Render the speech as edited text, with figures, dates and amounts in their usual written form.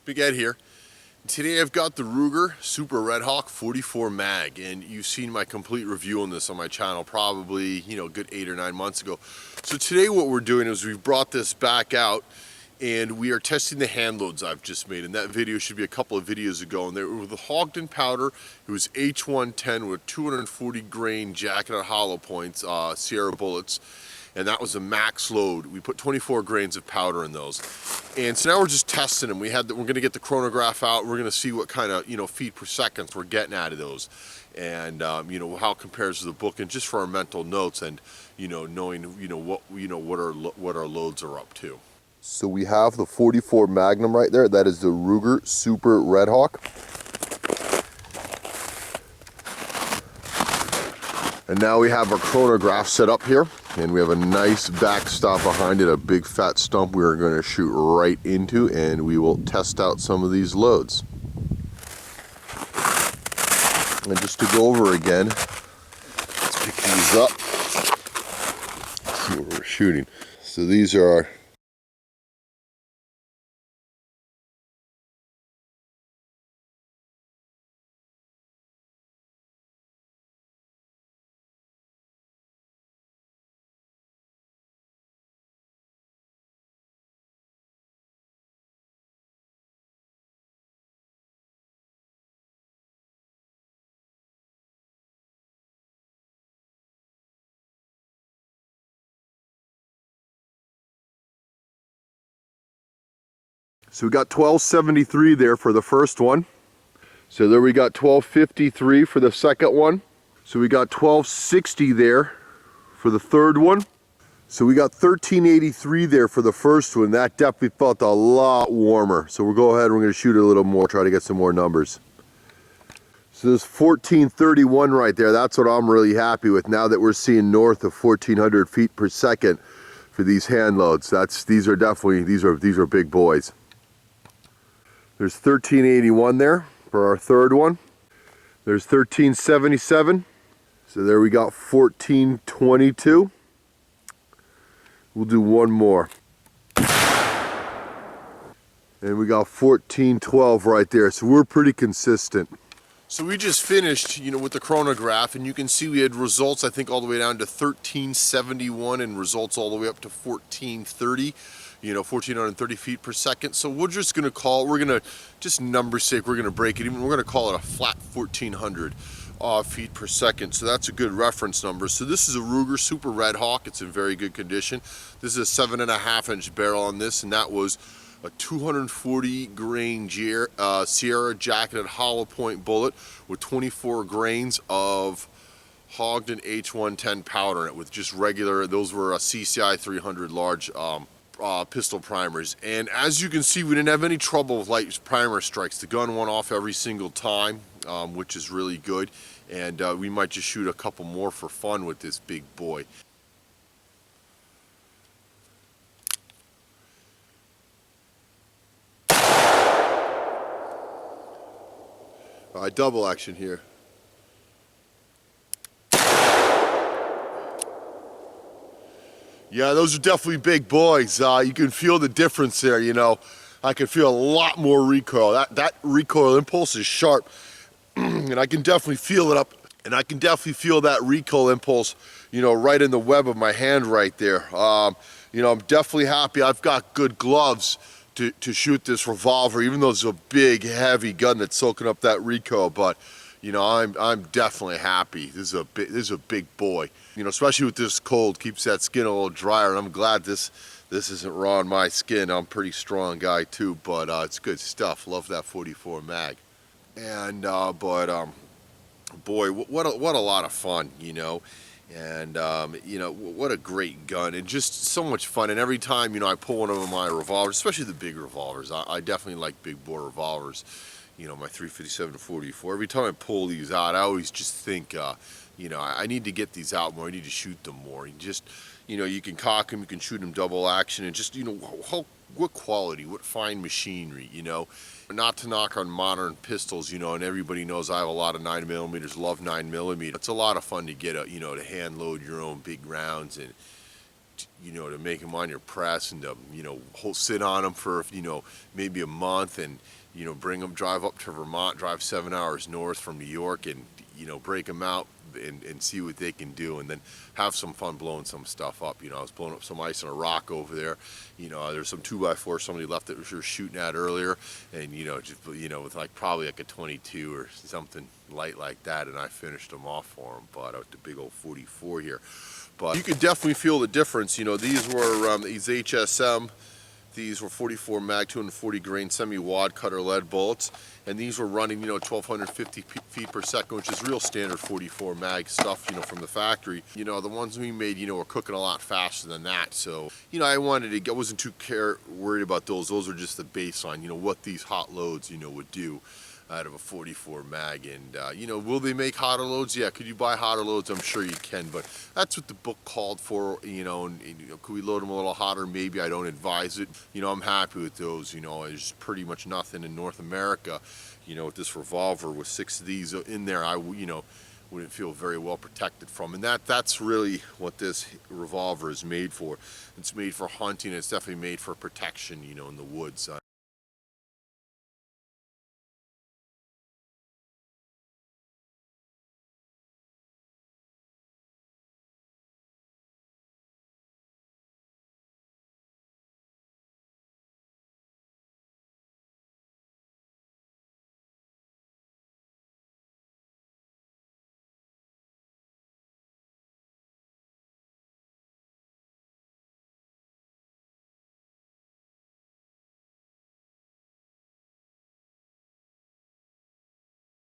Big Ed here. Today I've got the Ruger Super Red Hawk 44 mag, and you've seen my complete review on this on my channel probably, a good 8 or 9 months ago. So today what we're doing is we've brought this back out and we are testing the hand loads I've just made, and that video should be a couple of videos ago, and they were with the Hodgdon powder. It was H110 with 240 grain jacketed hollow points, Sierra bullets, and that was a max load. We put 24 grains of powder in those. And so now we're just testing them. We're gonna get the chronograph out. We're gonna see what kind of, feet per second we're getting out of those. And, how it compares to the book, and just for our mental notes and, knowing, what our loads are up to. So we have the 44 Magnum right there. That is the Ruger Super Red Hawk. And now we have our chronograph set up here, and we have a nice backstop behind it, a big fat stump we are going to shoot right into, and we will test out some of these loads. And just to go over again, let's pick these up, see what we're shooting. So these are our So we got 1273 there for the first one. So there we got 1253 for the second one. So we got 1260 there for the third one. So we got 1383 there for the first one. That definitely felt a lot warmer. So we'll go ahead and we're going to shoot a little more, try to get some more numbers. So there's 1431 right there. That's what I'm really happy with now that we're seeing north of 1400 feet per second for these hand loads. These are big boys. There's 1381 there for our third one. There's 1377. So there we got 1422. We'll do one more. And we got 1412 right there. So we're pretty consistent. So we just finished, with the chronograph, and you can see we had results, I think, all the way down to 1371 and results all the way up to 1430. 1430 feet per second. So we're just gonna just number's sake, we're gonna break it even. We're gonna call it a flat 1400 feet per second. So that's a good reference number. So this is a Ruger Super Red Hawk. It's in very good condition. This is a 7.5-inch barrel on this, and that was a 240 grain Sierra jacketed hollow point bullet with 24 grains of Hodgdon H110 powder in it with just regular, those were a CCI 300 large pistol primers. And as you can see, we didn't have any trouble with light primer strikes. The gun went off every single time, which is really good. And we might just shoot a couple more for fun with this big boy. Double action here. Yeah, those are definitely big boys. You can feel the difference there, I can feel a lot more recoil. That recoil impulse is sharp, and I can definitely feel it up, and I can definitely feel that recoil impulse, right in the web of my hand right there. I'm definitely happy I've got good gloves to shoot this revolver, even though it's a big, heavy gun that's soaking up that recoil, but I'm definitely happy. This is a big boy. Especially with this cold, keeps that skin a little drier. And I'm glad this isn't raw on my skin. I'm a pretty strong guy too, but it's good stuff. Love that 44 mag. And boy, what a lot of fun, And what a great gun, and just so much fun. And every time I pull one of my revolvers, especially the big revolvers, I definitely like big bore revolvers. My 357 to 44. Every time I pull these out, I always just think, I need to get these out more. I need to shoot them more. And just, you can cock them, you can shoot them double action, and just, what quality, what fine machinery, Not to knock on modern pistols, and everybody knows I have a lot of 9mm, love 9mm. It's a lot of fun to get, to hand load your own big rounds and to make them on your press and to, sit on them for, maybe a month and, bring them, drive up to Vermont, drive 7 hours north from New York and, break them out and see what they can do, and then have some fun blowing some stuff up. I was blowing up some ice on a rock over there. There's some 2x4 somebody left that we were shooting at earlier, and just with probably like a 22 or something light like that, and I finished them off for them. But out the big old 44 here, but you could definitely feel the difference. These were these HSM. These were 44 mag, 240 grain semi-wad cutter lead bullets, and these were running, 1,250 feet per second, which is real standard 44 mag stuff, from the factory. The ones we made, were cooking a lot faster than that. So, I wasn't too worried about those. Those are just the baseline, what these hot loads, would do out of a 44 mag. And will they make hotter loads? Yeah. Could you buy hotter loads? I'm sure you can, but that's what the book called for. And could we load them a little hotter? Maybe. I don't advise it. I'm happy with those. There's pretty much nothing in North America, with this revolver with 6 of these in there, I wouldn't feel very well protected from. And that's really what this revolver is made for. It's made for hunting. It's definitely made for protection, in the woods.